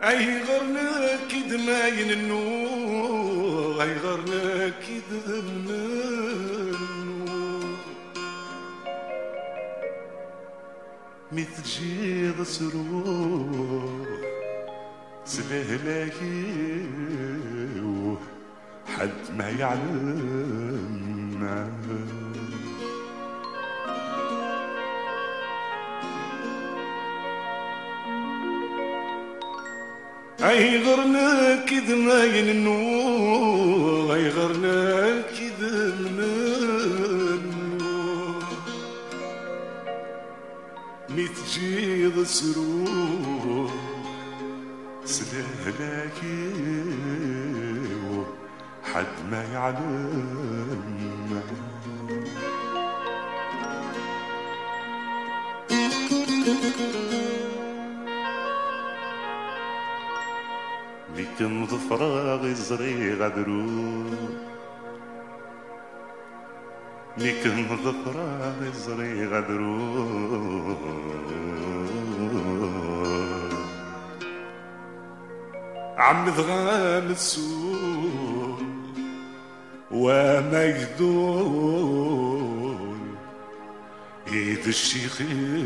اي غرنا كيد ما يننو اي غرنا كيد النور مثل جيض سرور سلهلاكي حد ما يعلم اي غرنا كيد ما يننو اي غرنا كيد منو متجيض سرور سلهلاكي حد ما يعلم لكن ظفراغ الزري غدرو لكن ظفراغ الزري غدرو عم ذغام السوق وما يذول ايد الشيخي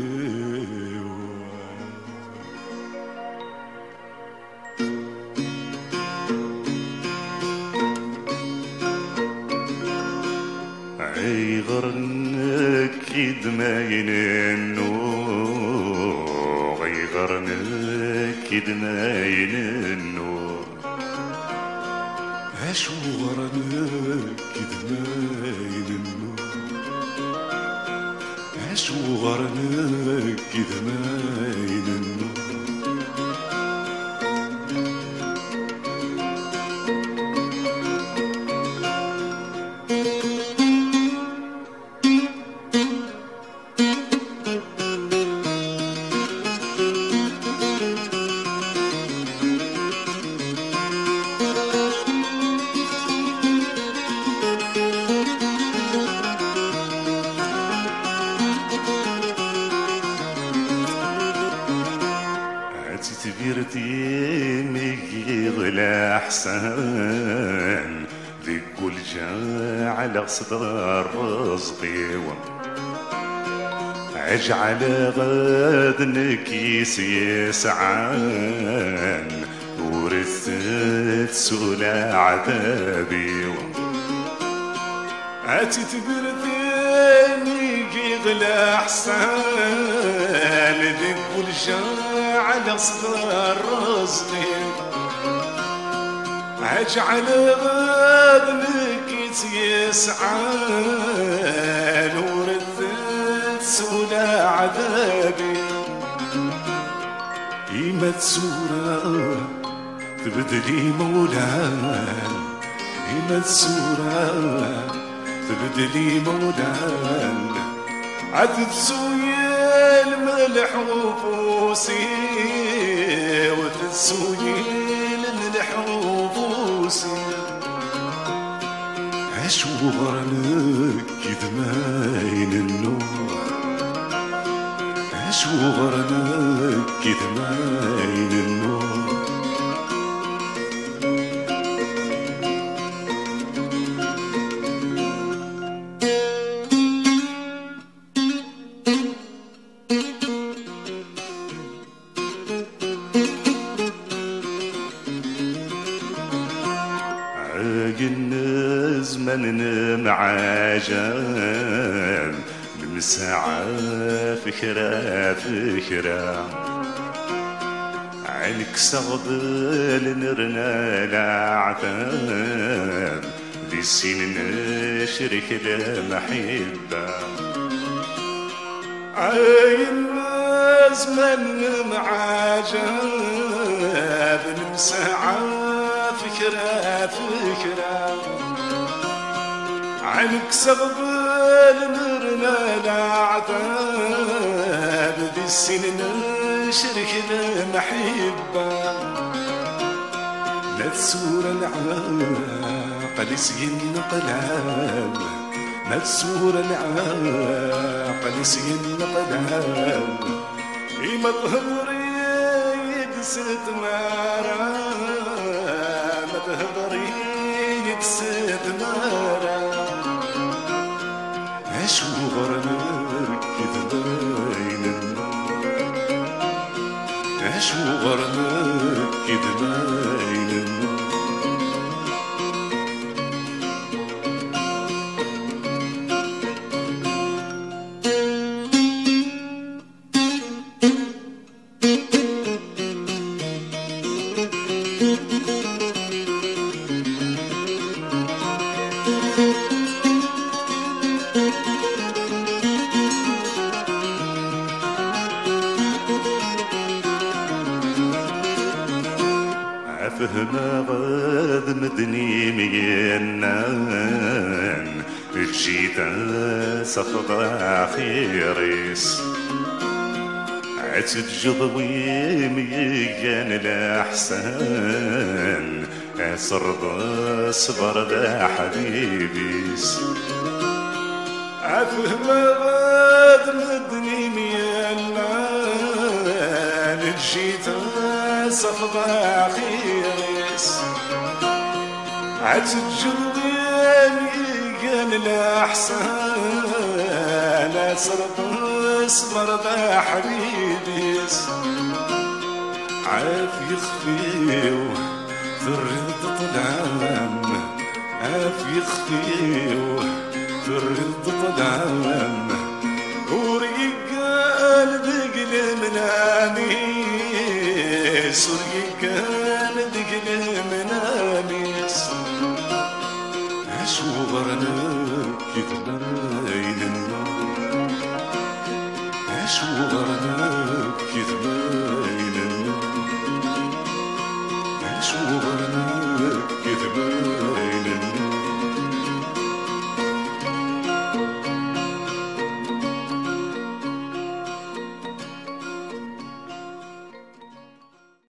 اي غرنك كيد ما يننو اي غرنك كيد ما يننو اشو غرنك كيد ما يننو اشو غرنك كيد ما يننو تبيرتي ميقيض الأحسن ذي كل جاعل صدر رزقي اجعل غد نكيس يسعان ورثت سولا عذابي عاتي تبيرتي ميقيض الأحسن ذي كل على صدر رزقي اجعل غادنك يسعان ورثت سولا عذابي إيمة سورة تبدلي مولان إيمة سورة تبدلي مولان عدد سويا الملح وفوسي وتسويل الملح وفوسي اشو غرنك كيد ما يننو اشو غرنك كيد ما يننو زمن معاجل المساعة فكرة فكرة عينك صغبل نرنا العتاب ذي السين نشرك المحبة عين زمن معاجل ساعة فكرة عنك سغب المرنا العتاب ذي السنين شرك المحبة لا تسور العاقل سين قلاب لا تسور العاقل سين قلاب إما تهضري يكسد مارا ما تهضري يكسد مارا عشو غرنك كذباين عشو غرنك كذباين فهما غاد مدني مينان الجيتا سخضا خيريس عتد جضوي ميان الأحسان عصر ذا صبر ذا حبيبيس فهما غاد مدني مينان الجيتا صفضا خيريس عتجلني كان الأحسان صبر ذا حبيبيس عاف يخفيو في الرضا طلعان عاف يخفيو في الرضا طلعان ورقال ذقل منامي سوري كان ذقل مناميس عشو غرنك كذباين النار عشو غرنك كذباين النار عشو غرنك